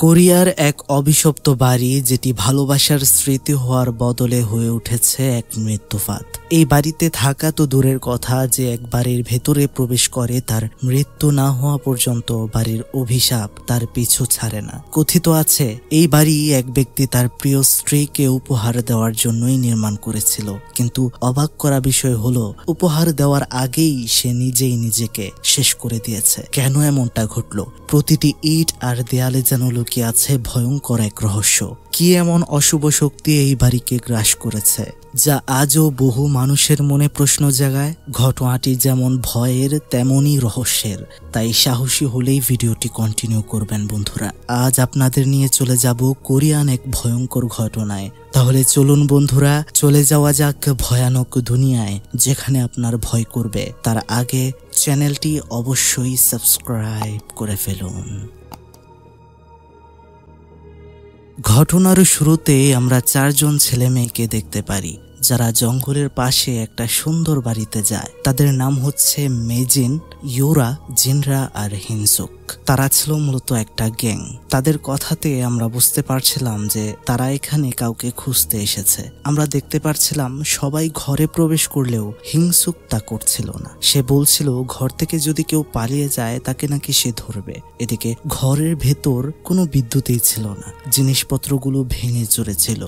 কোরিয়ার এক অভিশপ্ত বাড়ি, যেটি ভালোবাসার স্মৃতি হওয়ার বদলে হয়ে উঠেছে এক মৃত্যুফাঁদ। এই বাড়িতে থাকা তো দূরের কথা, যে এক বাড়ির ভেতরে প্রবেশ করে তার মৃত্যু না হওয়া পর্যন্ত বাড়ির অভিশাপ তার পিছু ছাড়ে না। কথিত আছে এই বাড়ি এক ব্যক্তি তার প্রিয় স্ত্রীকে উপহার দেওয়ার জন্যই নির্মাণ করেছিল, কিন্তু অবাক করা বিষয় হলো উপহার দেওয়ার আগেই সে নিজেই নিজেকে শেষ করে দিয়েছে। কেন এমনটা ঘটলো? প্রতিটি ইট আর দেয়ালে যেন লুকিয়ে আছে ভয়ঙ্কর এক রহস্য। কি এমন অশুভ শক্তি এই বাড়িকে গ্রাস করেছে, যা আজও বহু মানুষের মনে প্রশ্ন জাগায়? ঘটনাটি যেমন ভয়ের তেমনই রহস্যের, তাই সাহসী হলেই ভিডিওটি কন্টিনিউ করবেন বন্ধুরা। আজ আপনাদের নিয়ে চলে যাব কোরিয়ান এক ভয়ঙ্কর ঘটনায়। তাহলে চলুন বন্ধুরা, চলে যাওয়া যাক ভয়ানক দুনিয়ায়, যেখানে আপনার ভয় করবে। তার আগে চ্যানেলটি অবশ্যই সাবস্ক্রাইব করে ফেলুন। ঘটনার শুরুতে আমরা চারজন ছেলে মেয়েকে দেখতে পারি, যারা জঙ্গলের পাশে একটা সুন্দর বাড়িতে যায়। তাদের নাম হচ্ছে মেজিন, ইউরা, জিনরা আর হিনসুক। তারা ছিল মূলত একটা গ্যাং। তাদের কথাতে আমরা বুঝতে পারছিলাম যে তারা এখানে কাউকে খুঁজতে এসেছে। আমরা দেখতে পারছিলাম সবাই ঘরে প্রবেশ করলেও হিংসুক তা করছিল না। সে বলছিল ঘর থেকে যদি কেউ পালিয়ে যায় তাকে নাকি সে ধরবে। এদিকে ঘরের ভেতর কোনো বিদ্যুৎই ছিল না, জিনিসপত্রগুলো ভেঙে চুরেছিল।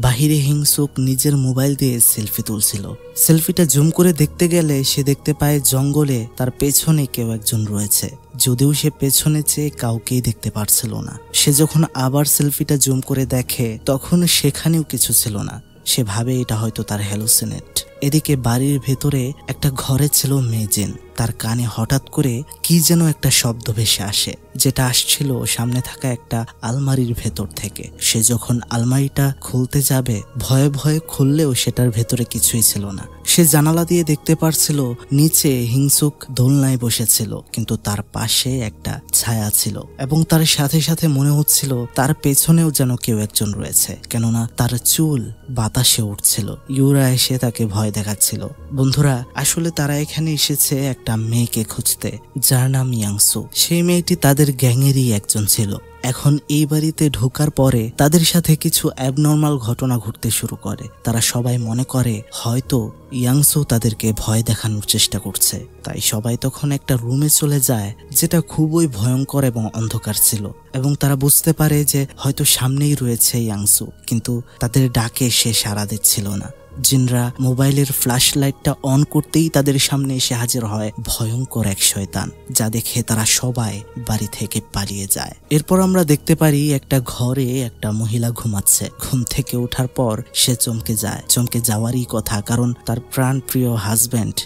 বাহিরে হিংসুক নিজের মোবাইল দিয়ে সেলফি তুলছিল। সেলফিটা জুম করে দেখতে গেলে সে দেখতে পায় জঙ্গলে তার পেছনে কেউ একজন রয়েছে, যদিও সে পেছনে চেয়ে কাউকেই দেখতে পারছিল না। সে যখন আবার সেলফিটা জুম করে দেখে তখন সেখানেও কিছু ছিল না। সে ভাবে এটা হয়তো তার হ্যালুসিনেট। এদিকে বাড়ির ভেতরে একটা ঘরে ছিল মেজিন। তার কানে হঠাৎ করে কি যেন একটা শব্দ ভেসে আসে, যেটা আসছিল সামনে থাকা একটা আলমারির ভেতর থেকে। সে যখন আলমারিটা খুলতে যাবে, ভয়ে ভয়ে খুললেও সেটার ভেতরে কিছুই ছিল না। সে জানালা দিয়ে দেখতে পারছিল নিচে হিংসুক দোলনায় বসেছিল, কিন্তু তার পাশে একটা ছায়া ছিল এবং তার সাথে সাথে মনে হচ্ছিল তার পেছনেও যেন কেউ একজন রয়েছে, কেননা তার চুল বাতাসে উঠছিল। ইউরা এসে তাকে ভয় দেখাচ্ছিল। বন্ধুরা, আসলে তারা এখানে এসেছে একটা মেয়েকে খুঁজতে, যার নাম ইয়াংসু। সেই মেয়েটি তাদের গ্যাংয়েরই একজন ছিল। এখন এই বাড়িতে ঢোকার পরে তাদের সাথে কিছু অ্যাবনর্মাল ঘটনা ঘটতে শুরু করে। তারা সবাই মনে করে হয়তো ইয়াংসু তাদেরকে ভয় দেখানোর চেষ্টা করছে। তাই সবাই তখন একটা রুমে চলে যায়, যেটা খুবই ভয়ঙ্কর এবং অন্ধকার ছিল, এবং তারা বুঝতে পারে যে হয়তো সামনেই রয়েছে ইয়াংসু, কিন্তু তাদের ডাকে সে সাড়া দিচ্ছিল না। জিনরা মোবাইলের ফ্ল্যাশ লাইটটা অন করতেই তাদের সামনে এসে হাজির হয় ভয়ঙ্কর এক শয়তান, যা দেখে তারা সবাই বাড়ি থেকে পালিয়ে যায়। এরপর আমরা দেখতে পারি একটা ঘরে একটা মহিলা ঘুমাচ্ছে। ঘুম থেকে ওঠার পর সে চমকে যায়। চমকে যাওয়ারই কথা, কারণ তার প্রাণ প্রিয় হাজব্যান্ড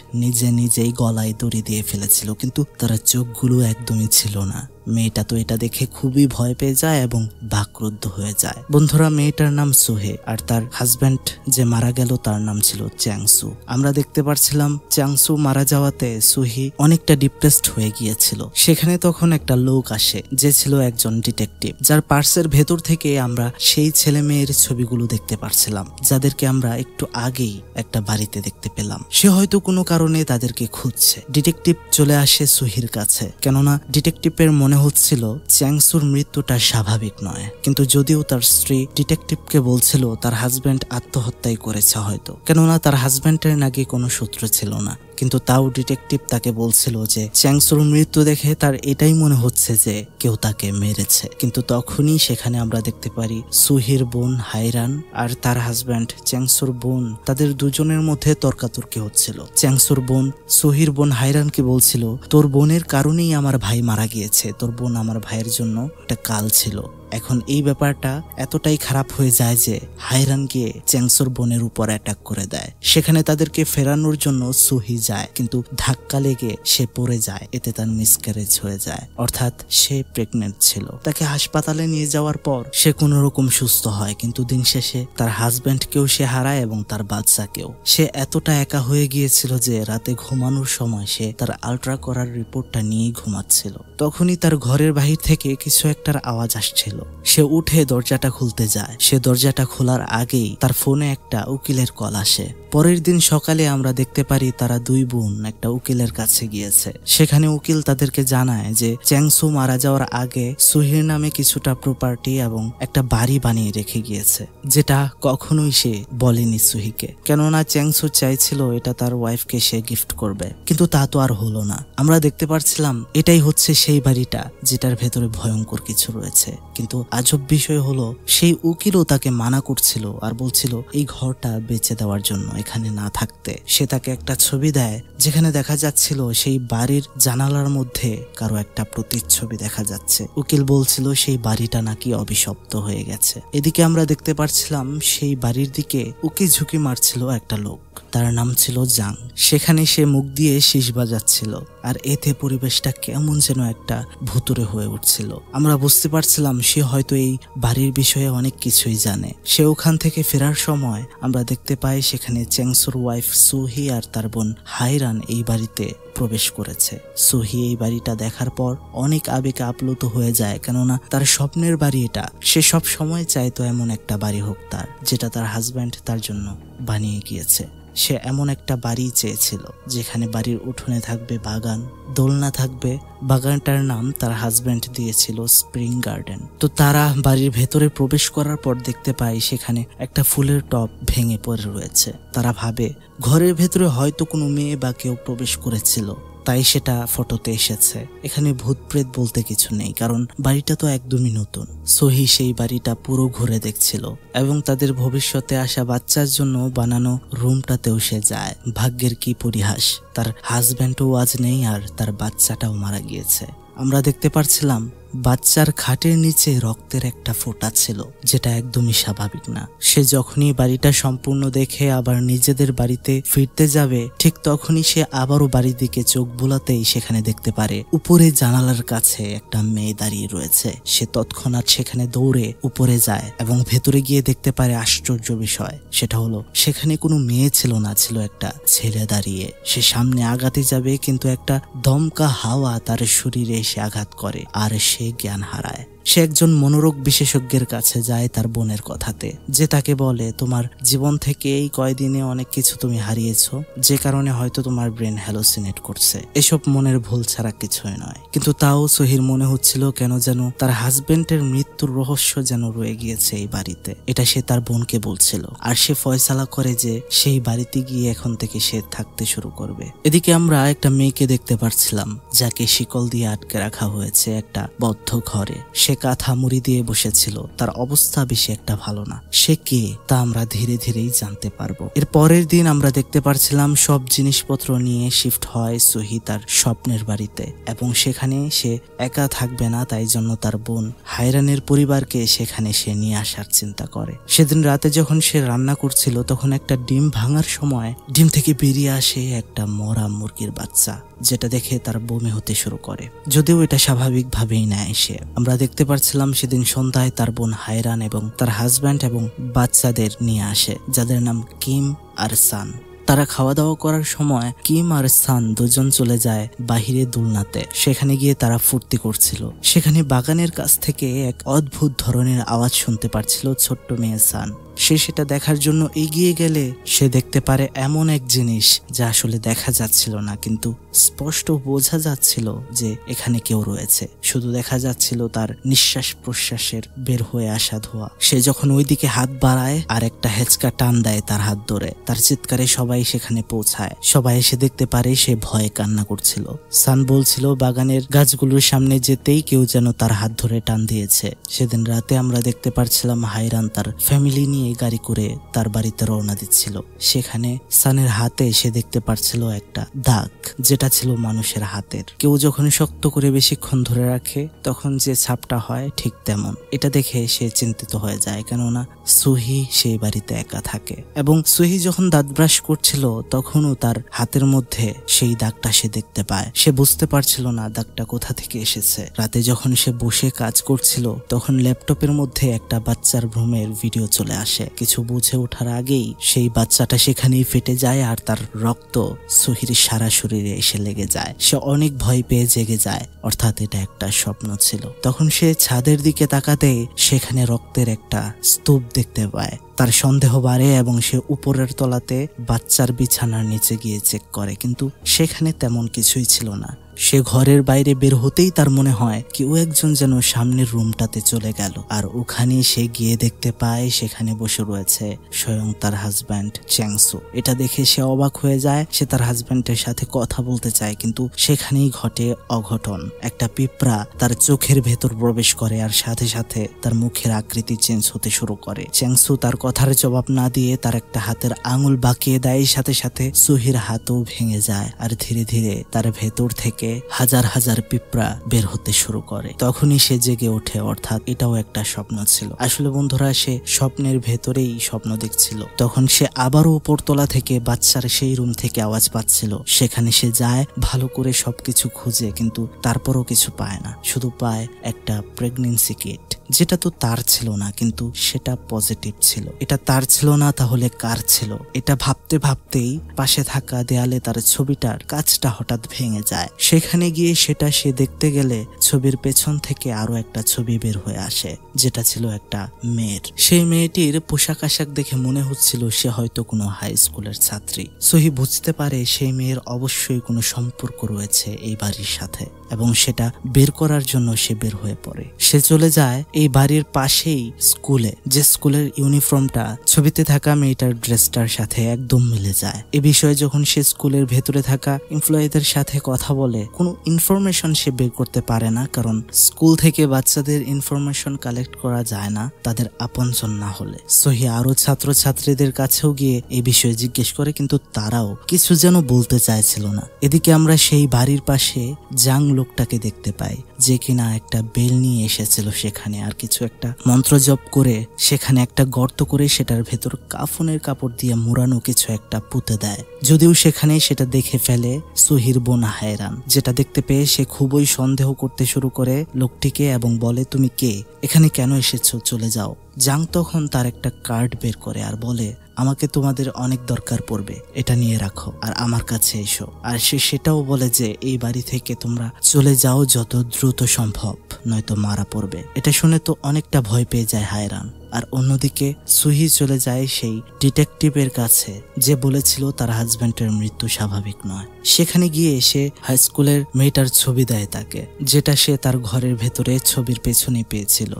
নিজেই গলায় দড়ি দিয়ে ফেলেছিল, কিন্তু তার চোখগুলো একদমই ছিল না। মেয়েটা তো এটা দেখে খুবই ভয় পেয়ে যায় এবং বাকরুদ্ধ হয়ে যায়। বন্ধুরা, মেয়েটার নাম সুহে, আর তার হাজব্যান্ড যে মারা গেল তার নাম ছিল চ্যাংসু। আমরা দেখতে পারছিলাম চ্যাংসু মারা যাওয়াতে সুহি অনেকটা ডিপ্রেসড হয়ে গিয়েছিল। সেখানে তখন একটা লোক আসে, যে ছিল একজন ডিটেকটিভ, যার পার্সের ভেতর থেকে আমরা সেই ছেলে মেয়ের ছবিগুলো দেখতে পারছিলাম, যাদেরকে আমরা একটু আগেই একটা বাড়িতে দেখতে পেলাম। সে হয়তো কোনো কারণে তাদেরকে খুঁজছে। ডিটেকটিভ চলে আসে সুহির কাছে, কেননা ডিটেকটিভের মনে হচ্ছিল চ্যাংসুর মৃত্যুটা স্বাভাবিক নয়। কিন্তু যদিও তার স্ত্রী ডিটেকটিভকে বলছিল তার হাজব্যান্ড আত্মহত্যাই করেছে হয়তো, কেননা তার হাজব্যান্ডের নাকি কোনো সূত্র ছিল না, কিন্তু তাও ডিটেকটিভ তাকে বলছিল যে চ্যাংসুর মৃত্যু দেখে তার এটাই মনে হচ্ছে যে কেউ তাকে মেরেছে। কিন্তু তখনই সেখানে আমরা দেখতে পারি সুহির বোন হাইরান আর তার হাজব্যান্ড চ্যাংসুর বোন, তাদের দুজনের মধ্যে তর্কাতর্কি হচ্ছিল। চ্যাংসুর বোন সুহির বোন হাইরানকে বলছিল, তোর বোনের কারণেই আমার ভাই মারা গিয়েছে, তোর বোন আমার ভাইয়ের জন্য একটা কাল ছিল। এখন এই ব্যাপারটা এতটাই খারাপ হয়ে যায় যে হাইরান গিয়ে চ্যাংসুর বোনের উপর অ্যাটাক করে দেয়। সেখানে তাদেরকে ফেরানোর জন্য সুহি যায়, কিন্তু ধাক্কা লেগে সে পড়ে যায়। এতে তার মিসক্যারেজ হয়ে যায়, অর্থাৎ সে প্রেগনেন্ট ছিল। তাকে হাসপাতালে নিয়ে যাওয়ার পর সে কোনো রকম সুস্থ হয়, কিন্তু দিন শেষে তার হাজব্যান্ডকেও সে হারায় এবং তার বাচ্চাকেও। সে এতটা একা হয়ে গিয়েছিল যে রাতে ঘুমানোর সময় সে তার আলট্রা করার রিপোর্টটা নিয়েই ঘুমাচ্ছিল। তখনই তার ঘরের বাহির থেকে কিছু একটার আওয়াজ আসছিল। উঠল। সে উঠে দরজাটা খুলতে যায়। সে দরজাটা খোলার আগেই তার ফোনে একটা উকিলের কল আসে। পরের দিন সকালে আমরা দেখতে পারি তারা দুই বোন একটা উকিলের কাছে গিয়েছে। সেখানে উকিল তাদেরকে জানায় যে চ্যাংসু মারা যাওয়ার আগে সুহির নামে কিছুটা প্রপার্টি এবং একটা বাড়ি বানিয়ে রেখে গিয়েছে, যেটা কখনোই সে বলেনি সুহিকে, কেননা চ্যাংসু চাইছিল এটা তার ওয়াইফকে সে গিফট করবে, কিন্তু তা তো আর হলো না। আমরা দেখতে পাচ্ছিলাম এটাই হচ্ছে সেই বাড়িটা যেটার ভেতরে ভয়ঙ্কর কিছু রয়েছে। কিন্তু আজব বিষয় হলো সেই উকিলও তাকে মানা করছিল আর বলছিল এই ঘরটা বেচে দেওয়ার জন্য, এখানে না থাকতে। সে তাকে একটা ছবি দেয় যেখানে দেখা যাচ্ছিল সেই বাড়ির জানালার মধ্যে কারো একটা প্রতিচ্ছবি দেখা যাচ্ছে। উকিল বলছিল সেই বাড়িটা নাকি অভিশপ্ত হয়ে গেছে। এদিকে আমরা দেখতে পাচ্ছিলাম সেই বাড়ির দিকে উকি ঝুঁকি মারছিল একটা লোক, তার নাম ছিল জাং। সেখানে সে মুখ দিয়ে শীষ বাজাচ্ছিল আর এতে পরিবেশটা কেমন যেন একটা ভুতুরে হয়ে উঠছিল। আমরা বুঝতে পারছিলাম সে হয়তো এই বাড়ির বিষয়ে অনেক কিছুই জানে। সে ওখান থেকে ফেরার সময় আমরা দেখতে পাই সেখানে চ্যাংসুর ওয়াইফ সুহি আর তার বোন হাইরান এই বাড়িতে প্রবেশ করেছে। সুহি এই বাড়িটা দেখার পর অনেক আবেগে আপ্লুত হয়ে যায়, কেননা তার স্বপ্নের বাড়ি এটা। সে সব সময় চাইতো এমন একটা বাড়ি হোক তার, যেটা তার হাজব্যান্ড তার জন্য বানিয়ে গিয়েছে। সে এমন একটা বাড়ি চেয়েছিল যেখানে বাড়ির উঠোনে থাকবে বাগান, দোলনা থাকবে। বাগানটার নাম তার হাজব্যান্ড দিয়েছিল স্প্রিং গার্ডেন। তো তারা বাড়ির ভেতরে প্রবেশ করার পর দেখতে পায় সেখানে একটা ফুলের টব ভেঙে পড়ে রয়েছে। তারা ভাবে ঘরের ভেতরে হয়তো কোনো মেয়ে বা কেউ প্রবেশ করেছিল, তাই সেটা ফটোতে এসেছে। এখানে ভূত প্রেত বলতে কিছু নেই, কারণ বাড়িটা তো একদমই নতুন। সহি সেই বাড়িটা পুরো ঘুরে দেখছিল এবং তাদের ভবিষ্যতে আসা বাচ্চার জন্য বানানো রুমটাতেও সে যায়। ভাগ্যের কি পরিহাস, তার হাজব্যান্ডও আজ নেই আর তার বাচ্চাটাও মারা গিয়েছে। আমরা দেখতে পারছিলাম বাচ্চার খাটের নিচে রক্তের একটা ফোঁটা ছিল, যেটা একদমই স্বাভাবিক না। সে যখনই বাড়িটা সম্পূর্ণ দেখে আবার নিজেদের বাড়িতে ফিরতে যাবে, ঠিক তখনই সে আবারও বাড়ির দিকে চোখ বুলাতেই সেখানে দেখতে পারে উপরে জানালার কাছে একটা মেয়ে দাঁড়িয়ে রয়েছে। সে তৎক্ষণাৎ সেখানে দৌড়ে উপরে যায় এবং ভেতরে গিয়ে দেখতে পারে আশ্চর্য বিষয়। সেটা হলো সেখানে কোনো মেয়ে ছিল না, ছিল একটা ছেলে দাঁড়িয়ে। সে সামনে আগাতে যাবে, কিন্তু একটা দমকা হাওয়া তার শরীরে এসে আঘাত করে আর সে জ্ঞান হারায়। সে একজন মনোরোগ বিশেষজ্ঞের কাছে যায় তার বোনের কথাতে, যে তাকে বলে তোমার জীবন থেকে এই কয়দিনে অনেক কিছু তুমি হারিয়েছো, যে কারণে হয়তো তোমার ব্রেন হ্যালোসিনেট করছে। এসব মনের ভুল ছাড়া কিছুই নয়। কিন্তু তাও সহির মনে হচ্ছিল কেন যেন তার হাজবেন্ডের মৃত্যুর রহস্য যেন রয়ে গিয়েছে এই বাড়িতে। এটা সে তার বোনকে বলছিল আর সে ফয়সালা করে যে সেই বাড়িতে গিয়ে এখন থেকে সে থাকতে শুরু করবে। এদিকে আমরা একটা মেয়েকে দেখতে পাচ্ছিলাম যাকে শিকল দিয়ে আটকে রাখা হয়েছে একটা বদ্ধ ঘরে। সে কাঁথা মুড়ি দিয়ে বসেছিল। তার অবস্থা বেশি একটা ভালো না। সে কে তা আমরা ধীরে ধীরেই জানতে পারবো। এর পরের দিন আমরা দেখতে পারছিলাম সব জিনিসপত্র নিয়ে শিফট হয় সুহি তার স্বপ্নের বাড়িতে, এবং সেখানে সে একা থাকবে না, তাই জন্য তার বোন হায়রানের পরিবারকে সেখানে সে নিয়ে আসার চিন্তা করে। সেদিন রাতে যখন সে রান্না করছিল তখন একটা ডিম ভাঙার সময় ডিম থেকে বেরিয়ে আসে একটা মরা মুরগির বাচ্চা, যেটা দেখে তার বমি হতে শুরু করে, যদিও এটা স্বাভাবিকভাবেই নেয় সে। আমরা দেখতে পারছিলাম সেদিন সন্ধ্যায় তার বোন হায়রান এবং তার হাজব্যান্ড এবং বাচ্চাদের নিয়ে আসে, যাদের নাম কিম আর সান। তারা খাওয়া দাওয়া করার সময় কিম আর সান দুজন চলে যায় বাহিরে দোলনাতে। সেখানে গিয়ে তারা ফুর্তি করছিল। সেখানে বাগানের কাছ থেকে এক অদ্ভুত ধরনের আওয়াজ শুনতে পারছিল ছোট্ট মেয়ে সান। সে সেটা দেখার জন্য এগিয়ে গেলে সে দেখতে পারে এমন এক জিনিস যা আসলে দেখা যাচ্ছিল না, কিন্তু স্পষ্ট বোঝা যাচ্ছিল যে এখানে কেউ রয়েছে। শুধু দেখা যাচ্ছিল তার নিঃশ্বাস প্রশ্বাসের বের হয়ে আসা ধোঁয়া। সে যখন ওইদিকে হাত বাড়ায় আর একটা হেঁচকা টান দেয় তার হাত ধরে, তার চিৎকারে সবাই সেখানে পৌঁছায়। সবাই এসে দেখতে পারে সে ভয়ে কান্না করছিল। সান বলছিল বাগানের গাছগুলোর সামনে যেতেই কেউ যেন তার হাত ধরে টান দিয়েছে। সেদিন রাতে আমরা দেখতে পারছিলাম হায়রান তার ফ্যামিলি নিয়ে গাড়ি করে তার বাড়িতে রওনা দিচ্ছিল। সেখানে সানের হাতে সে দেখতে পারছিল একটা দাগ, যেটা ছিল মানুষের হাতের। কেউ যখন শক্ত করে বেশিক্ষণ ধরে রাখে তখন যে ছাপটা হয় ঠিক তেমন। এটা দেখে সে চিন্তিত হয়ে যায়, কেননা সুহি সেই বাড়িতে একা থাকে। এবং সুহি যখন দাঁত ব্রাশ করছিল তখনও তার হাতের মধ্যে সেই দাগটা সে দেখতে পায়। সে বুঝতে পারছিল না দাগটা কোথা থেকে এসেছে। রাতে যখন সে বসে কাজ করছিল তখন ল্যাপটপের মধ্যে একটা বাচ্চার ভ্রমের ভিডিও চলে আসে। আসে। কিছু বুঝে ওঠার আগেই সেই বাচ্চাটা সেখানেই ফেটে যায় আর তার রক্ত সহির সারা শরীরে এসে লেগে যায়। সে অনেক ভয় পেয়ে জেগে যায়, অর্থাৎ এটা একটা স্বপ্ন ছিল। তখন সে ছাদের দিকে তাকাতে সেখানে রক্তের একটা স্তূপ দেখতে পায়। তার সন্দেহ বাড়ে এবং সে উপরের তলাতে বাচ্চার বিছানার নিচে গিয়ে চেক করে, কিন্তু সেখানে তেমন কিছুই ছিল না। সে ঘরের বাইরে বের হতেই তার মনে হয় কেউ একজন যেন সামনের রুমটাতে চলে গেল, আর ওখানে সে গিয়ে দেখতে পায় সেখানে বসে রয়েছে স্বয়ং তার হাজব্যান্ড চ্যাংসু। এটা দেখে সে অবাক হয়ে যায়। সে তার হাজব্যান্ডের সাথে কথা বলতে চায়, কিন্তু সেখানেই ঘটে অঘটন। একটা পিঁপড়া তার চোখের ভেতর প্রবেশ করে আর সাথে সাথে তার মুখের আকৃতি চেঞ্জ হতে শুরু করে। চ্যাংসু তার কথার জবাব না দিয়ে তার একটা হাতের আঙুল বাঁকিয়ে দেয়, সাথে সাথে সুহির হাতও ভেঙে যায় আর ধীরে ধীরে তার ভেতর থেকে হাজার হাজার পিঁপড়া বের হতে শুরু করে। তখনই সে জেগে ওঠে, অর্থাৎ এটাও একটা স্বপ্ন ছিল। আসলে বন্ধুরা, সে স্বপ্নের ভেতরেই স্বপ্ন দেখছিল। তখন সে আবারও উপরতলা থেকে বাচ্চার সেই রুম থেকে আওয়াজ পাচ্ছিল। সেখানে সে যায়, ভালো করে সবকিছু খুঁজে, কিন্তু তারপরও কিছু পায় না। শুধু পায় একটা প্রেগন্যান্সি কিট, যেটা তো তার ছিল না, কিন্তু সেটা পজিটিভ ছিল। এটা তার ছিল না, তাহলে কার ছিল? এটা ভাবতে ভাবতেই পাশে থাকা দেয়ালে তার ছবিটার কাঁচটা হঠাৎ ভেঙে যায়। সেখানে গিয়ে সেটা সে দেখতে গেলে ছবির পেছন থেকে আরো একটা ছবি বের হয়ে আসে, যেটা ছিল একটা মেয়ের। সেই মেয়েটির পোশাক আশাক দেখে মনে হচ্ছিল সে হয়তো কোনো হাই স্কুলের ছাত্রী। সহি বুঝতে পারে সেই মেয়ের অবশ্যই কোনো সম্পর্ক রয়েছে এই বাড়ির সাথে, এবং সেটা বের করার জন্য সে বের হয়ে পড়ে। সে চলে যায় এই বাড়ির পাশেই স্কুলে, যে স্কুলের ইউনিফর্মটা ছবিতে থাকা মেয়েটার ড্রেসটার সাথে একদম মিলে যায়। এ বিষয়ে যখন সে স্কুলের ভেতরে থাকা এমপ্লয়ীদের সাথে কথা বলে, কোনো ইনফরমেশন সে বের করতে পারে না, কারণ স্কুল থেকে বাচ্চাদের ইনফরমেশন কালেক্ট করা যায় না তাদের আপনজন না হলে। সহি আরো ছাত্রছাত্রীদের কাছেও গিয়ে এই বিষয়ে জিজ্ঞেস করে, কিন্তু তারাও কিছু যেন বলতে চাইছিল না। এদিকে আমরা সেই বাড়ির পাশে জাং লোকটাকে দেখতে পাই, যে কিনা একটা বেল নিয়ে এসেছিল সেখানে, আর কিছু একটা মন্ত্র জপ করে সেখানে একটা গর্ত করে সেটার ভেতর কাফনের কাপড় দিয়ে মোড়ানো কিছু একটা পুঁতে দেয়। যদিও সেখানে সেটা দেখে ফেলে সুহির বোন হায়রান, যেটা দেখতে পেয়ে সে খুবই সন্দেহ করতে শুরু করে লোকটিকে এবং বলে, তুমি কে? এখানে কেন এসেছো? চলে যাও। জাং তখন তার একটা কার্ড বের করে আর বলে, আমাকে তোমাদের অনেক দরকার পড়বে, এটা নিয়ে রাখো আর আমার কাছে এসো। আর সে সেটাও বলে যে এই বাড়ি থেকে তোমরা চলে যাও যত দ্রুত সম্ভব, নয়তো মারা পড়বে। এটা শুনে তো অনেকটা ভয় পেয়ে যায় হায়রান। আর অন্যদিকে সুহি চলে যায় সেই ডিটেকটিভের কাছে, যে বলেছিল তার হাজবেন্ডের মৃত্যু স্বাভাবিক নয়। সেখানে গিয়ে সে হাই স্কুলের মেয়েটার ছবি দেয় তাকে, যেটা সে তার ঘরের ভেতরে ছবির পেছনে পেয়েছিল।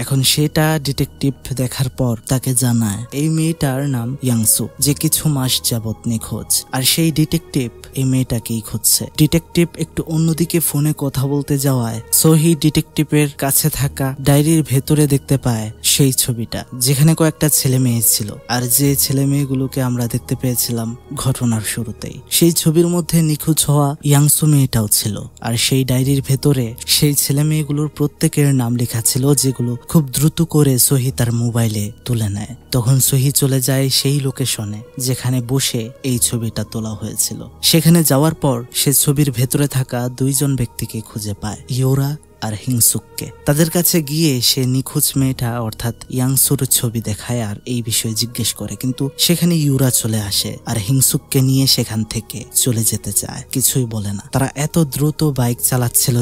এখন সেটা ডিটেকটিভ দেখার পর তাকে জানায় এই মেয়েটার নাম ইয়াংসু, যে কিছু মাস যাবত নিখোঁজ, আর সেই ডিটেকটিভ এই মেয়েটাকেই খুঁজছে। ডিটেকটিভ একটু অন্যদিকে ফোনে কথা বলতে যাওয়ায় সহি ডিটেকটিভের কাছে থাকা ডায়েরির ভেতরে দেখতে পায় সেই ছবিটা, যেখানে কয়েকটা ছেলে মেয়ে ছিল, আর যে ছেলে মেয়েগুলোকে আমরা দেখতে পেয়েছিলাম ঘটনার শুরুতেই, সেই ছবির মধ্যে নিখোঁজ হওয়া ইয়াংসু মেয়েটাও ছিল। আর সেই ডায়েরির ভেতরে সেই ছেলে মেয়েগুলোর প্রত্যেকের নাম লেখা ছিল, যেগুলো খুব দ্রুত করে সহি তার মোবাইলে তুলে নেয়। তখন সহি চলে যায় সেই লোকেশনে যেখানে বসে এই ছবিটা তোলা হয়েছিল। সেখানে যাওয়ার পর সে ছবির ভেতরে থাকা দুইজন ব্যক্তিকে খুঁজে পায়, ইয়োরা আর হিংসুককে। তাদের কাছে গিয়ে সে নিখোঁজ মেয়েটা অর্থাৎ ইয়াংসুর ছবি দেখায় আর এই বিষয়ে জিজ্ঞেস করে, কিন্তু সেখানে ইউরা চলে আসে আর হিংসুককে নিয়ে সেখান থেকে চলে যেতে চায়, কিছুই বলে না। তারা এত দ্রুত বাইক চালাচ্ছিল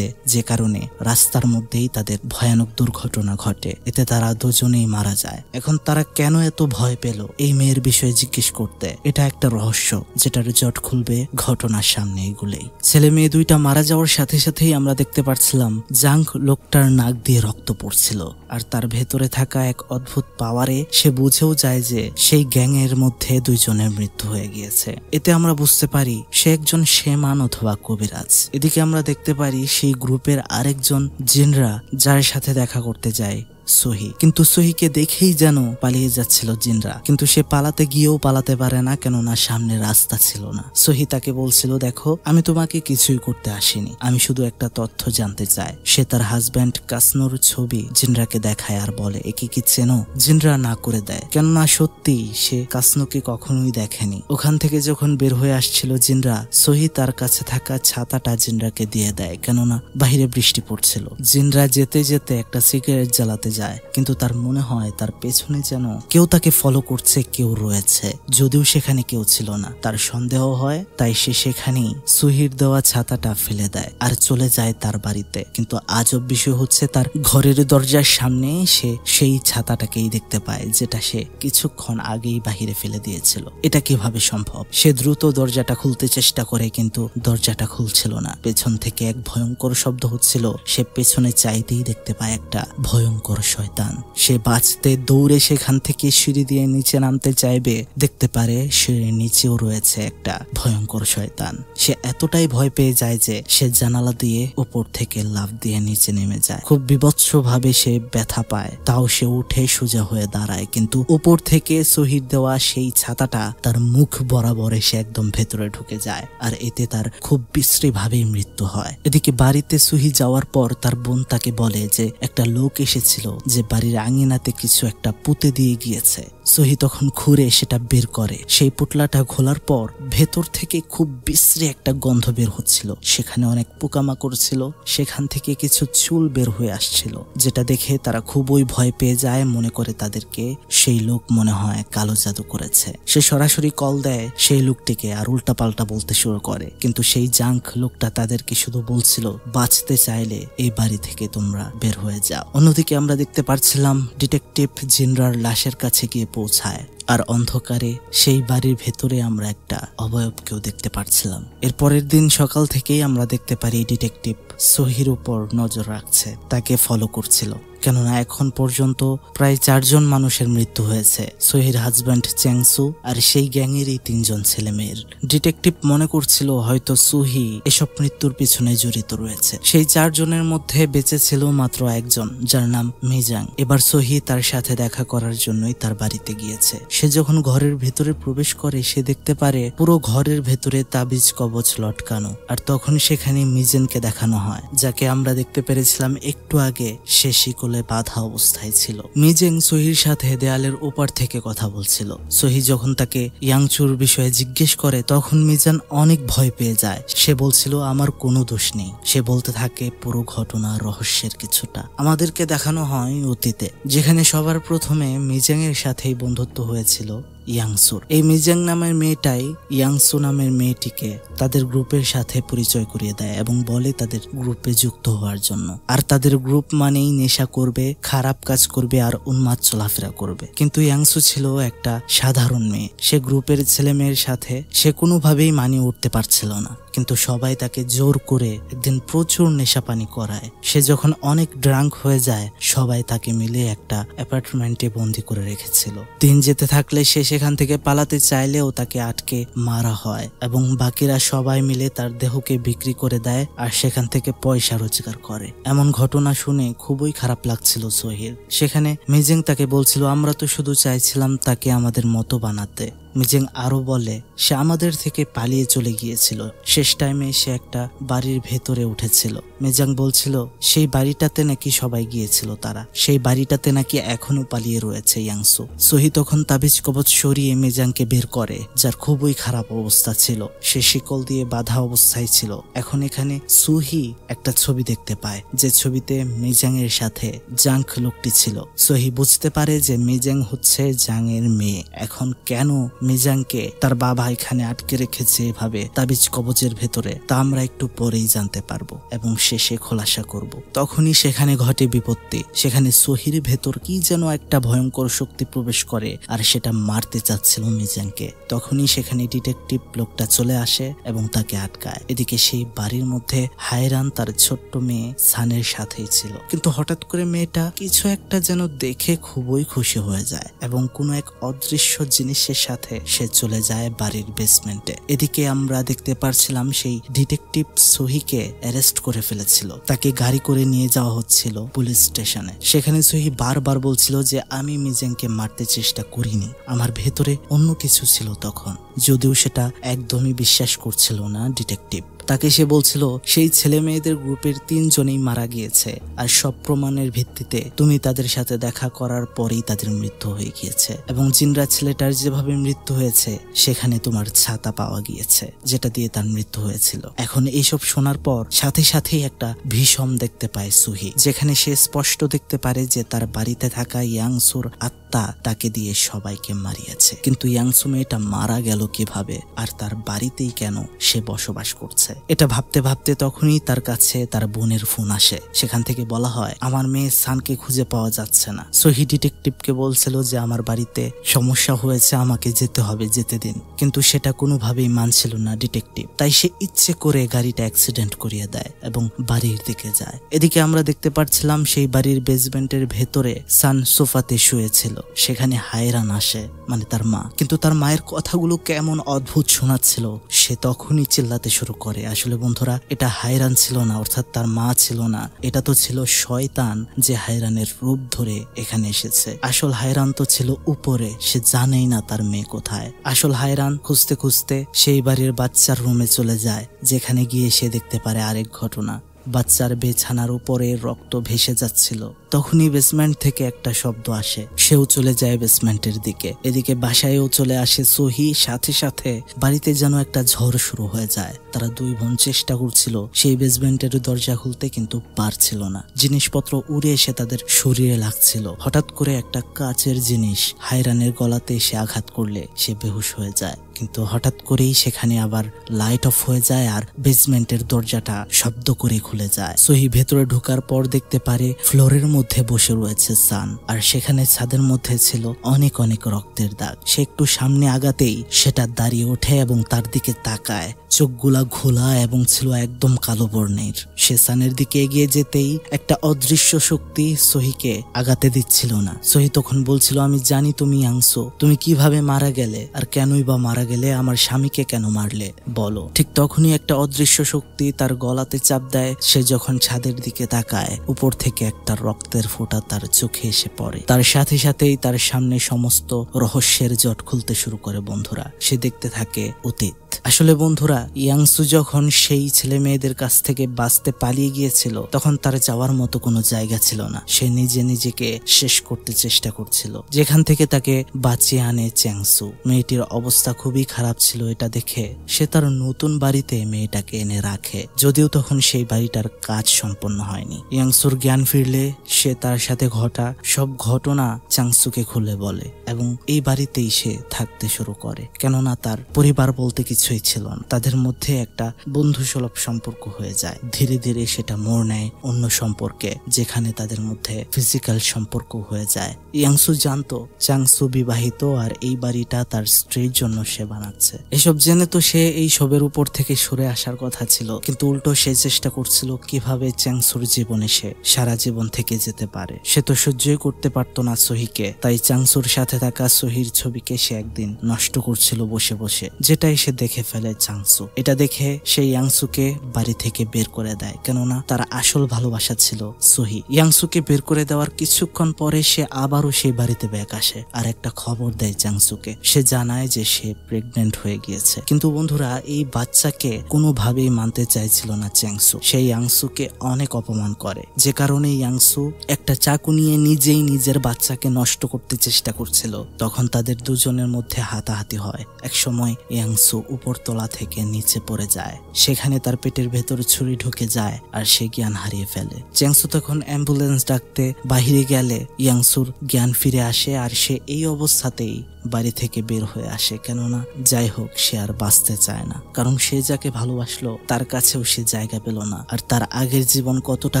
যে কারণে রাস্তার মধ্যেই তাদের ভয়ানক দুর্ঘটনা ঘটে, এতে তারা দুজনেই মারা যায়। এখন তারা কেন এত ভয় পেল এই মেয়ের বিষয়ে জিজ্ঞেস করতে, এটা একটা রহস্য যেটার জট খুলবে ঘটনার সামনে এগুলোই। ছেলে মেয়ে দুইটা মারা যাওয়ার সাথে সাথেই আমরা দেখতে পাচ্ছিলাম জাং লোকটার নাক দিয়ে রক্ত পড়ছিল, আর তার ভেতরে থাকা এক অদ্ভুত পাওয়ারে সে বুঝেও যায় যে সেই গ্যাং এর মধ্যে দুইজনের মৃত্যু হয়ে গিয়েছে। এতে আমরা বুঝতে পারি সে একজন শেমান অথবা কবিরাজ। এদিকে আমরা দেখতে পারি সেই গ্রুপের আরেকজন জিনরা যার সাথে দেখা করতে যায় সহি, কিন্তু সহিকে দেখেই যেন পালিয়ে যাচ্ছিল জিনরা, কিন্তু সে পালাতে গিয়েও পালাতে পারে না, কেননা সামনে রাস্তা ছিল না। সহি তাকে বলছিল, দেখো আমি তোমাকে কিছুই করতে আসিনি, আমি শুধু একটা তথ্য জানতে চাই। সে তার হাজব্যান্ড কাসনোর ছবি জিনরাকে দেখায় আর বলে, একে কি চেনো? জিনরা না করে দেয়, কেননা সত্যি সে কাসনোকে কখনোই দেখেনি। ওখান থেকে যখন বের হয়ে আসছিল জিনরা, সহি তার কাছে থাকা ছাতাটা জিনরাকে দিয়ে দেয়, কেননা বাহিরে বৃষ্টি পড়ছিল। জিনরা যেতে যেতে একটা সিগারেট জ্বালাতে যায়, কিন্তু তার মনে হয় তার পেছনে যেন কেউ তাকে ফলো করছে, কেউ রয়েছে, যদিও সেখানে কেউ ছিল না। তার সন্দেহ হয়, তাই সে সেখানেই সুহির দেওয়া ছাতাটা ফেলে দেয় আর চলে যায় তার বাড়িতে। কিন্তু আজব বিষয় হচ্ছে, তার ঘরের দরজার সামনে সে সেই ছাতাটাকেই দেখতে পায়, যেটা সে কিছুক্ষণ আগেই বাহিরে ফেলে দিয়েছিল। এটা কিভাবে সম্ভব? সে দ্রুত দরজাটা খুলতে চেষ্টা করে, কিন্তু দরজাটা খুলছিল না। পেছন থেকে এক ভয়ঙ্কর শব্দ হচ্ছিল। সে পেছনে চাইতেই দেখতে পায় একটা ভয়ঙ্কর শয়তান। সে বাঁচতে দৌড়ে সেখান থেকে সিঁড়ি দিয়ে নিচে নামতে চাইবে, দেখতে পারে সিঁড়ির নিচেও রয়েছে একটা ভয়ঙ্কর শয়তান। সে এতটাই ভয় পেয়ে যায় যে সে জানালা দিয়ে উপর থেকে লাফ দিয়ে নিচে নেমে যায়। খুব বিভৎস ভাবে সে ব্যথা পায়, তাও সে উঠে সোজা হয়ে দাঁড়ায়, কিন্তু উপর থেকে সহির দেওয়া সেই ছাতাটা তার মুখ বরাবর এসে একদম ভেতরে ঢুকে যায়, আর এতে তার খুব বিশ্রী ভাবেই মৃত্যু হয়। এদিকে বাড়িতে সুহি যাওয়ার পর তার বোন তাকে বলে যে একটা লোক এসেছিল যে বাড়ির আঙিনাতে কিছু একটা পুঁতে দিয়ে গিয়েছে। সহি তখন ঘুরে সেটা বের করে। সেই পুটলাটা খোলার পর ভেতর থেকে খুব বিশ্রী একটা গন্ধ বের হচ্ছিল। সেখানে অনেক পোকামাকড় ছিল, সেখান থেকে কিছু চুল বের হয়ে আসছিল, যেটা দেখে তারা খুবই ভয় পেয়ে যায়। মনে করে তাদেরকে সেই লোক মনে হয় কালো জাদু করেছে। সে সরাসরি কল দেয় সেই লোকটিকে আর উল্টাপাল্টা বলতে শুরু করে, কিন্তু সেই জাঙ্ক লোকটা তাদেরকে শুধু বলছিল, বাঁচতে চাইলে এই বাড়ি থেকে তোমরা বের হয়ে যাও। অন্যদিকে আমরা দেখতে পাচ্ছিলাম ডিটেকটিভ জিনরার লাশের কাছে গিয়ে পৌঁছায়, আর অন্ধকারে সেই বাড়ির ভেতরে আমরা একটা অবয়বকেও দেখতে পাচ্ছিলাম। এর পরের দিন সকাল থেকেই আমরা দেখতে পারি ডিটেকটিভ সহির উপর নজর রাখছে, তাকে ফলো করছিল, কেননা এখন পর্যন্ত প্রায় 4 জন মানুষের মৃত্যু হয়েছে। সহির হাজব্যান্ড চ্যাংসু আর সেই গ্যাংয়েরই 3 জন ছেলে মেয়ের। ডিটেকটিভ মনে করছিল হয়তো সুহি এসব মৃত্যুর পিছনে জড়িত রয়েছে। সেই 4 জনের মধ্যে বেঁচে ছিল মাত্র একজন, যার নাম মিজাং। এবার সহি তার সাথে দেখা করার জন্যই তার বাড়িতে গিয়েছে। সে যখন ঘরের ভেতরে প্রবেশ করে, সে দেখতে পারে পুরো ঘরের ভেতরে তাবিজ কবচ লটকানো, আর তখন সেখানে মিজেনকে দেখানো হয়, যাকে আমরা দেখতে পেরেছিলাম একটু আগে সে শিকলে বাধা অবস্থায় ছিল। মিজেং সহির সাথে দেয়ালের ওপার থেকে কথা বলছিল। সহি যখন তাকে ইয়াংচুর বিষয়ে জিজ্ঞেস করে, তখন মিজান অনেক ভয় পেয়ে যায়। সে বলছিল আমার কোনো দোষ নেই। সে বলতে থাকে পুরো ঘটনা রহস্যের কিছুটা। আমাদেরকে দেখানো হয় অতীতে, যেখানে সবার প্রথমে মিজেং এর সাথেই বন্ধুত্ব হয়েছিল ইয়াংসুর। এই মিজাং নামের মেয়েটাই ইয়াংসু নামের মেয়েটিকে তাদের গ্রুপের সাথে পরিচয় করিয়ে দেয় এবং বলে তাদের গ্রুপে যুক্ত হওয়ার জন্য। আর তাদের গ্রুপ মানেই নেশা করবে, খারাপ কাজ করবে আর উন্মাদ চলাফেরা করবে। কিন্তু ইয়াংসু ছিল একটা সাধারণ মেয়ে। সে গ্রুপের ছেলে মেয়ের সাথে সে কোনোভাবেই মানিয়ে উঠতে পারছিল না, কিন্তু সবাই তাকে জোর করে একদিন প্রচুর নেশা পানি করায়। সে যখন অনেক ড্রাঙ্ক হয়ে যায়, সবাই তাকে মিলে একটা অ্যাপার্টমেন্টে বন্দি করে রেখেছিল। দিন যেতে থাকলে সে সেখান থেকে পালাতে চাইলেও তাকে আটকে মারা হয় এবং বাকিরা সবাই মিলে তার দেহকে বিক্রি করে দেয় আর সেখান থেকে পয়সা রোজগার করে। এমন ঘটনা শুনে খুবই খারাপ লাগছিল সহির। সেখানে মিজেং তাকে বলছিল, আমরা তো শুধু চাইছিলাম তাকে আমাদের মতো বানাতে। মিজেং আরো বলে সে আমাদের থেকে পালিয়ে চলে গিয়েছিল। শেষ টাইমে সে একটা বাড়ির ভেতরে উঠেছিল। মিজাং বলছিল সেই বাড়িটাতে নাকি সবাই গিয়েছিল, তারা সেই বাড়িটাতে নাকি এখনো পালিয়ে রয়েছে ইয়াংসু। সহি তখন তাবিজ কবচ সরিয়ে মিজাংকে বের করে, যার খুবই খারাপ অবস্থা ছিল। সে শিকল দিয়ে বাঁধা অবস্থায় ছিল। এখন এখানে সুহি একটা ছবি দেখতে পায়, যে ছবিতে মিজাং এর সাথে জাংক লোকটি ছিল। সহি বুঝতে পারে যে মিজাং হচ্ছে জাং এর মেয়ে। এখন কেন মিজাংকে তার বাবা এখানে আটকে রেখেছে এভাবে তাবিজ কবচের ভেতরে, তা আমরা একটু পরেই জানতে পারবো এবং শেষে খোলাসা করব। তখনই সেখানে ঘটে বিপত্তি। সেখানে সহির ভেতর কি যেন একটা ভয়ঙ্কর শক্তি প্রবেশ করে আর সেটা মারতে চাচ্ছিল মিজাংকে। তখনই সেখানে ডিটেকটিভ লোকটা চলে আসে এবং তাকে আটকায়। এদিকে সেই বাড়ির মধ্যে হায়রান তার ছোট্ট মেয়ে সানের সাথেই ছিল, কিন্তু হঠাৎ করে মেয়েটা কিছু একটা যেন দেখে খুবই খুশি হয়ে যায় এবং কোনো এক অদৃশ্য জিনিসের সাথে সে চলে যায় বাড়ির বেসমেন্টে। এদিকে আমরা দেখতে পারছিলাম সেই ডিটেকটিভ সহিকে অ্যারেস্ট করে ফেলেছিল। তাকে গাড়ি করে নিয়ে যাওয়া হচ্ছিল পুলিশ স্টেশনে। সেখানে সহি বারবার বলছিল যে আমি মিজেংকে মারতে চেষ্টা করিনি, আমার ভেতরে অন্য কিছু ছিল তখন, যদিও সেটা একদমই বিশ্বাস করছিল না ডিটেকটিভ। তাকে সে বলছিল সেই ছেলে মেয়েদের গ্রুপের 3 জনই মারা গিয়েছে, আর সব প্রমাণের ভিত্তিতে তুমি তাদের সাথে দেখা করার পরেই তাদের মৃত্যু হয়ে গিয়েছে, এবং জিনরা ছেলেটার যেভাবে মৃত্যু হয়েছে সেখানে তোমার ছাতা পাওয়া গিয়েছে যেটা দিয়ে তার মৃত্যু হয়েছিল। এখন এইসব শোনার পর সাথে সাথেই একটা ভীষণ দেখতে পায় সুহি, যেখানে সে স্পষ্ট দেখতে পারে যে তার বাড়িতে থাকা ইয়াংসুর আত্মা তাকে দিয়ে সবাইকে মারিয়েছে। কিন্তু ইয়াংসু মেয়েটা মারা গেল কিভাবে, আর তার বাড়িতেই কেন সে বসবাস করছে? এটা ভাবতে ভাবতে তখনই তার কাছে তার বোনের ফোন আসে। সেখান থেকে বলা হয় আমার মেয়ে সানকে খুঁজে পাওয়া যাচ্ছে না। সহি ডিটেকটিভকে বলছিল যে আমার বাড়িতে সমস্যা হয়েছে, আমাকে যেতে হবে, যেতে দিন। কিন্তু সেটা কোনোভাবেই মানছিল না ডিটেকটিভ, তাই সে ইচ্ছে করে গাড়িটা অ্যাক্সিডেন্ট করিয়ে দেয় এবং বাড়ির দিকে যায়। এদিকে আমরা দেখতে পাচ্ছিলাম সেই বাড়ির বেসমেন্টের ভেতরে সান সোফাতে শুয়েছিল। সেখানে হায়রান আসে, মানে তার মা। কিন্তু তার মায়ের কথাগুলো কেমন অদ্ভুত শোনাচ্ছিল। সে তখনই চিল্লাতে শুরু করে। আসলে বন্ধুরা, এটা হায়রান ছিল না, অর্থাৎ তার মা ছিল না, এটা তো ছিল শয়তান যে হায়রানের রূপ ধরে এখানে এসেছে। আসল হায়রান তো ছিল উপরে, সে জানেই না তার মেয়ে কোথায়। আসল হায়রান খুঁজতে খুঁজতে সেই বাড়ির বাচ্চার রুমে চলে যায়, যেখানে গিয়ে সে দেখতে পারে আরেক ঘটনা। বাচ্চার বিছানার উপরে রক্ত ভেসে যাচ্ছিল। তখনই বেসমেন্ট থেকে একটা শব্দ আসে, সেও চলে যায় বেসমেন্টের দিকে। এদিকে বাসায়ও চলে আসে সহি। সাথে সাথে বাড়িতে যেন একটা ঝড় শুরু হয়ে যায়। তারা 2 বোন চেষ্টা করছিল সেই বেসমেন্টের দরজা খুলতে, কিন্তু পারছিল না। জিনিসপত্র উড়ে এসে তাদের শরীরে লাগছিল। হঠাৎ করে একটা কাচের জিনিস হায়রানের গলাতে এসে আঘাত করলে সে বেহুশ হয়ে যায়। কিন্তু হঠাৎ করেই সেখানে আবার লাইট অফ হয়ে যায় আর বেসমেন্টের দরজাটা শব্দ করে খুলে যায়। সহি ভেতরে ঢোকার পর দেখতে পারে ফ্লোরের মধ্যে বসে রয়েছে সান, আর সেখানে ছাদের মধ্যে ছিল অনেক অনেক রক্তের দাগ। সে একটু সামনে আগাতেই সেটা দাঁড়িয়ে ওঠে এবং তার দিকে তাকায়। চোখগুলা ঘোলা এবং ছিল একদম কালো বর্ণের। সে সানের দিকে এগিয়ে যেতেই একটা অদৃশ্য শক্তি সহিকে আগাতে দিচ্ছিল না। সহি তখন বলছিল আমি জানি তুমি ইয়াংসু, তুমি কিভাবে মারা গেলে, আর কেনই বা মারা গেলে, আমার স্বামীকে কেন মারলে বলো। ঠিক তখনই একটা অদৃশ্য শক্তি তার গলাতে চাপ দেয়। সে যখন ছাদের দিকে তাকায়, উপর থেকে একটা রক্তের ফোঁটা তার চোখে এসে পড়ে। তার সাথে সাথেই তার সামনে সমস্ত রহস্যের জট খুলতে শুরু করে। বন্ধুরা, সে দেখতে থাকে অতীত। আসলে বন্ধুরা, ইয়াংসু যখন সেই ছেলে মেয়েদের কাছ থেকে বাঁচতে পালিয়ে গিয়েছিল, তখন তার যাওয়ার মতো কোনো জায়গা ছিল না। সে নিজে নিজেকে শেষ করতে চেষ্টা করছিল, যেখান থেকে তাকে বাঁচিয়ে আনে চ্যাংসু। মেয়েটির অবস্থা খুবই খারাপ ছিল। এটা দেখে সে তার নতুন বাড়িতে মেয়েটাকে এনে রাখে, যদিও তখন সেই বাড়িটার কাজ সম্পন্ন হয়নি। ইয়াংসুর জ্ঞান ফিরলে সে তার সাথে ঘটা সব ঘটনা চ্যাংসুকে খুলে বলে, এবং এই বাড়িতেই সে থাকতে শুরু করে। কেননা তার পরিবার বলতে কিছুই ছিল না। তাদের মধ্যে একটা বন্ধুসুলভ সম্পর্ক হয়ে যায়। ধীরে ধীরে সেটা মোড় নেয় অন্য সম্পর্কে, যেখানে তাদের মধ্যে ফিজিক্যাল সম্পর্ক হয়ে যায়। ইয়াংসু জানতো চ্যাংসু বিবাহিত, আর এই বাড়িটা তার স্ত্রীর জন্য সে বানাচ্ছে। এসব জেনে তো সে এই সবের উপর থেকে সরে আসার কথা ছিল, কিন্তু উল্টো সে চেষ্টা করছিল কিভাবে চ্যাংসুর জীবনে সে সারা জীবন থেকে যেতে পারে। সে তো সহ্যই করতে পারতো না সহিকে, তাই চ্যাংসুর সাথে থাকা সহির ছবিকে সে একদিন নষ্ট করছিল বসে বসে, যেটাই সে দেখে ফেলে চ্যাংসু। এটা দেখে সে ইয়াংসুকে বাড়ি থেকে বের করে দেয়, কেননা তার আসল ভালোবাসা ছিল সহি। ইয়াংসুকে বের করে দেওয়ার কিছুক্ষণ পরে সে আবারও সেই বাড়িতে ব্যাক আসে আর একটা খবর দেয় চ্যাংসুকে। সে জানায় যে সে প্রেগনেন্ট হয়ে গিয়েছে। কিন্তু বন্ধুরা, এই বাচ্চাকে কোনোভাবেই মানতে চাইছিল না চ্যাংসু। সেই ইয়াংসুকে অনেক অপমান করে, যে কারণে ইয়াংসু একটা চাকু নিয়ে নিজেই নিজের বাচ্চাকে নষ্ট করতে চেষ্টা করছিল। তখন তাদের দুজনের মধ্যে হাতাহাতি হয়। একসময় ইয়াংসু উপরতলা থেকে নিচে পড়ে যায়। সেখানে তার পেটের ভেতর ছুরি ঢুকে যায় আর সে জ্ঞান হারিয়ে ফেলে। চ্যাংসু তখন অ্যাম্বুলেন্স ডাকতে বাহিরে গেলে ইয়াংসুর জ্ঞান ফিরে আসে, আর সে এই অবস্থাতেই বাড়ি থেকে বের হয়ে আসে। কেননা যাই হোক, সে আর বাঁচতে চায় না, কারণ সে যাকে ভালোবাসলো তার কাছেও সে জায়গা পেল না। আর তার আগের জীবন কতটা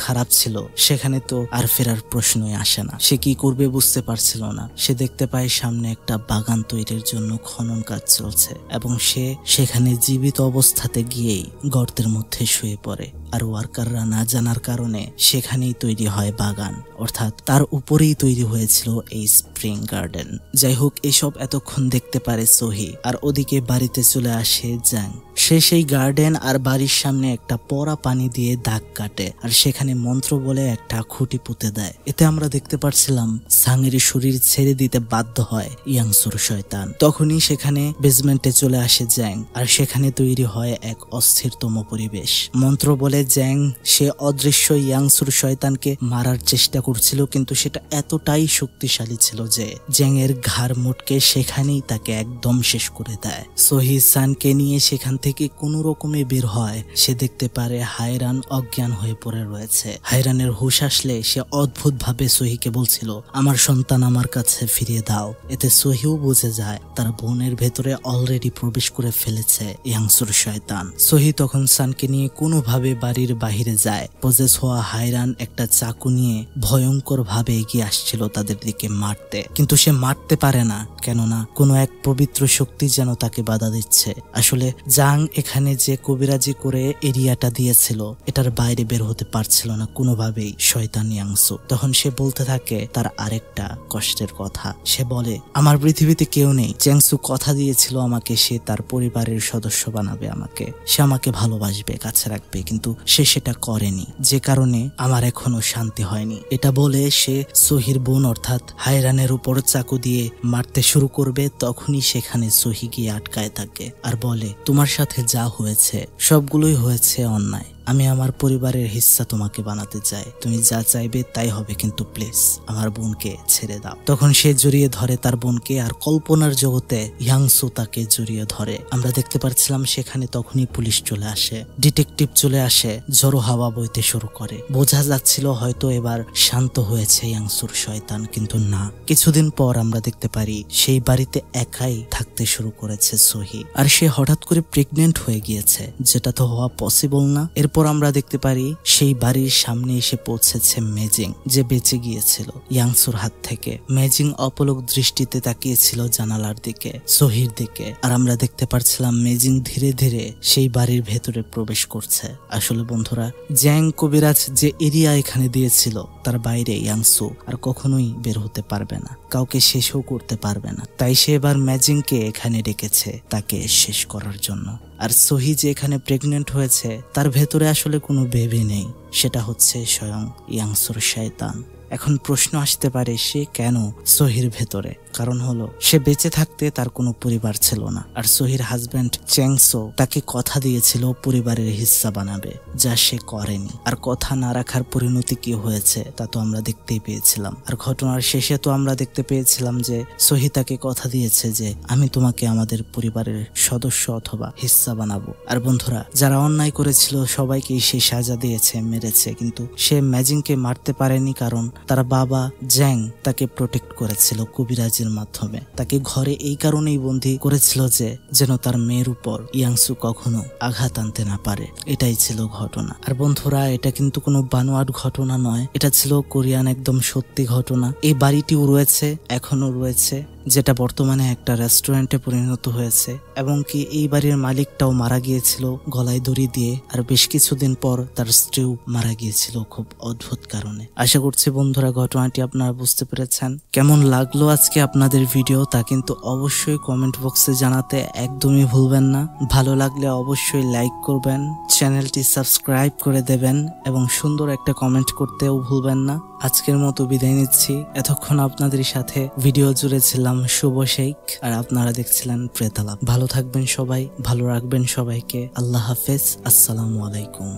খারাপ ছিল সেখানে তো আর ফেরার প্রশ্নই আসে না। সে কি করবে বুঝতে পারছিল না। সে দেখতে পায় সামনে একটা বাগান তৈরির জন্য খনন কাজ চলছে, এবং সে সেখানে জীবিত অবস্থাতে গিয়েই গর্তের মধ্যে শুয়ে পড়ে। আর ওয়ার্কাররা না জানার কারণে সেখানেই তৈরি হয় বাগান, অর্থাৎ তার উপরেই তৈরি হয়েছিল এই স্প্রিং গার্ডেন। যাই হোক, এসব এতক্ষণ দেখতে পারে সোহি, আর ওদিকে বাড়িতে চলে আসে জ্যাং। সে সেই গার্ডেন আর বাড়ির সামনে একটা পড়া পানি দিয়ে দাগ কাটে আর সেখানে মন্ত্র বলে একটা খুঁটি পুঁতে দেয়। এতে আমরা দেখতে পাচ্ছিলাম সাংয়ের শরীর ছেড়ে দিতে বাধ্য হয় ইয়াংসুর শয়তান। তখনই সেখানে বেসমেন্টে চলে আসে জ্যাং, আর সেখানে তৈরি হয় এক অস্থিরতম পরিবেশ। মন্ত্র বলে জ্যাং সে অদৃশ্য ইয়াংসুর শয়তানকে মারার চেষ্টা করছিল, কিন্তু সেটা এতটাই শক্তিশালী ছিল যে জ্যাং এর ঘাড় মুটকে সেখানেই তাকে একদম শেষ করে দেয়। সোহি সানকে নিয়ে সেখান থেকে কোনো রকমে বের হয়। সে দেখতে পারে হায়রান অজ্ঞান হয়ে পড়ে রয়েছে। হায়রানের হুঁশ আসলে সে অদ্ভুত ভাবে সোহিকে বলছিল, আমার সন্তান আমার কাছে ফিরিয়ে দাও। এতে সোহিও বুঝে যায় তার বোনের ভেতরে অলরেডি প্রবেশ করে ফেলেছে ইয়াংসুর শয়তান। সোহি তখন সানকে নিয়ে কোনোভাবে বাড়ির বাহিরে যায়। পজেস হওয়া হায়রান একটা চাকু নিয়ে ভয়ঙ্কর ভাবে এগিয়ে আসছিল তাদের দিকে মারতে, কিন্তু সে মারতে পারে না, কেননা কোনো এক পবিত্র শক্তি যেন তাকে বাধা দিচ্ছে। আসলে জাং এখানে যে কবিরাজি করে এরিয়াটা দিয়েছিল এটার বাইরে বের হতে পারছিল না কোনোভাবেই শয়তান ইয়াংসু। তখন সে বলতে থাকে তার আরেকটা কষ্টের কথা। সে বলে, আমার পৃথিবীতে কেউ নেই। চ্যাংসু কথা দিয়েছিল আমাকে সে তার পরিবারের সদস্য বানাবে, সে আমাকে ভালোবাসবে, কাছে রাখবে, কিন্তু সে সেটা করেনি, যে কারণে আমার এখনো শান্তি হয়নি। এটা বলে সে সোহির বোন অর্থাৎ হায়রানের উপর চাকু দিয়ে মারতে শুরু করবে। তখনই সেখানে সোহি গিয়ে আটকায় থাকে আর বলে, তোমার সাথে যা হয়েছে সবগুলোই হয়েছে অন্যায়। আমি আমার পরিবারের হিস্সা তোমাকে বানাতে চাই, তুমি যা চাইবে তাই হবে, কিন্তু প্লিজ আমার বোনকে ছেড়ে দাও। তখন সে জড়িয়ে ধরে তার বোনকে, আর কল্পনার জগতে ইয়াংসু তাকে জড়িয়ে ধরে। আমরা দেখতে পাচ্ছিলাম সেখানে তখনই পুলিশ চলে আসে, ডিটেকটিভ চলে আসে, ঝড়ো হাওয়া বইতে শুরু করে। বোঝা যাচ্ছিল হয়তো এবার শান্ত হয়েছে ইয়াংসুর শয়তান, কিন্তু না। কিছুদিন পর আমরা দেখতে পারি সেই বাড়িতে একাই থাকতে শুরু করেছে সোহি, আর সে হঠাৎ করে প্রেগনেন্ট হয়ে গিয়েছে, যেটা তো হওয়া পসিবল না। এরপর আমরা দেখতে পারি সেই বাড়ির সামনে এসে পৌঁছেছে মেজিং, যে বেঁচে গিয়েছিল ইয়াংসুর হাত থেকে। মেজিং অপলক দৃষ্টিতে তাকিয়েছিল জানালার দিকে, সোহির দিকে, আর আমরা দেখতে পাচ্ছিলাম মেজিং ধীরে ধীরে সেই বাড়ির ভেতরে প্রবেশ করছে। আসলে বন্ধুরা, জ্যাং কবিরাজ যে এরিয়া এখানে দিয়েছিল তার বাইরে ইয়াংসু আর কখনোই বের হতে পারবে না, কাউকে শেষও করতে পারবে না। তাই সে এবার মেজিংকে এখানে ডেকেছে তাকে শেষ করার জন্য। আর সোহি যে এখানে প্রেগনেন্ট হয়েছে তার ভেতরে আসলে কোনো বেবি নেই, সেটা হচ্ছে স্বয়ং ইয়াংসুর শয়তান। এখন প্রশ্ন আসতে পারে সে কেন সোহির ভেতরে? কারণ হলো সে বেঁচে থাকতে তার কোনো পরিবার ছিল না, আর সোহির হাজবেন্ড চ্যাংসো তাকে কথা দিয়েছিল পরিবারের হিস্সা বানাবে, যা সে করেনি। আর কথা না রাখার পরিণতি কি হয়েছে তা তো আমরা দেখতেই পেয়েছিলাম। আর ঘটনার শেষে তো আমরা দেখতে পেয়েছিলাম যে সোহি তাকে কথা দিয়েছে যে আমি তোমাকে আমাদের পরিবারের সদস্য অথবা হিস্সা বানাবো। আর বন্ধুরা, যারা অন্যায় করেছিল সবাইকে সে সাজা দিয়েছে, মেরেছে, কিন্তু সে ম্যাজিংকে মারতে পারেনি, কারণ তার বাবা জ্যাং তাকে প্রোটেক্ট করেছিল কবিরাজের মাধ্যমে। তাকে ঘরে এই কারণেই বন্দী করেছিল যে যেন তার মেয়ের উপর ইয়াংসু কখনো আঘাত আনতে না পারে। এটাই ছিল ঘটনা। আর বন্ধুরা, এটা কিন্তু কোনো বানোয়াট ঘটনা নয়, এটা ছিল কোরিয়ান একদম সত্যি ঘটনা। এই বাড়িটিও রয়েছে, এখনো রয়েছে, যেটা বর্তমানে একটা রেস্টুরেন্টে পরিণত হয়েছে, এবং কি এই বাড়ির মালিকটাও মারা গিয়েছিল গলায় দড়ি দিয়ে, আর বেশ কিছুদিন পর তার স্ত্রীও মারা গিয়েছিল খুব অদ্ভুত কারণে। আশা করছি বন্ধুরা ঘটনাটি আপনারা বুঝতে পেরেছেন। কেমন লাগলো আজকে আপনাদের ভিডিও তা কিন্তু অবশ্যই কমেন্ট বক্সে জানাতে একদমই ভুলবেন না। ভালো লাগলে অবশ্যই লাইক করবেন, চ্যানেলটি সাবস্ক্রাইব করে দেবেন এবং সুন্দর একটা কমেন্ট করতেও ভুলবেন না। আজকের মতো বিদায় নিচ্ছি। এতক্ষণ আপনাদের সাথে ভিডিও জুড়ে ছিলাম শুভ শেখ, আর আপনারা দেখছিলেন প্রেতালাপ। ভালো থাকবেন সবাই, ভালো রাখবেন সবাইকে। আল্লাহ হাফেজ, আসসালামু আলাইকুম।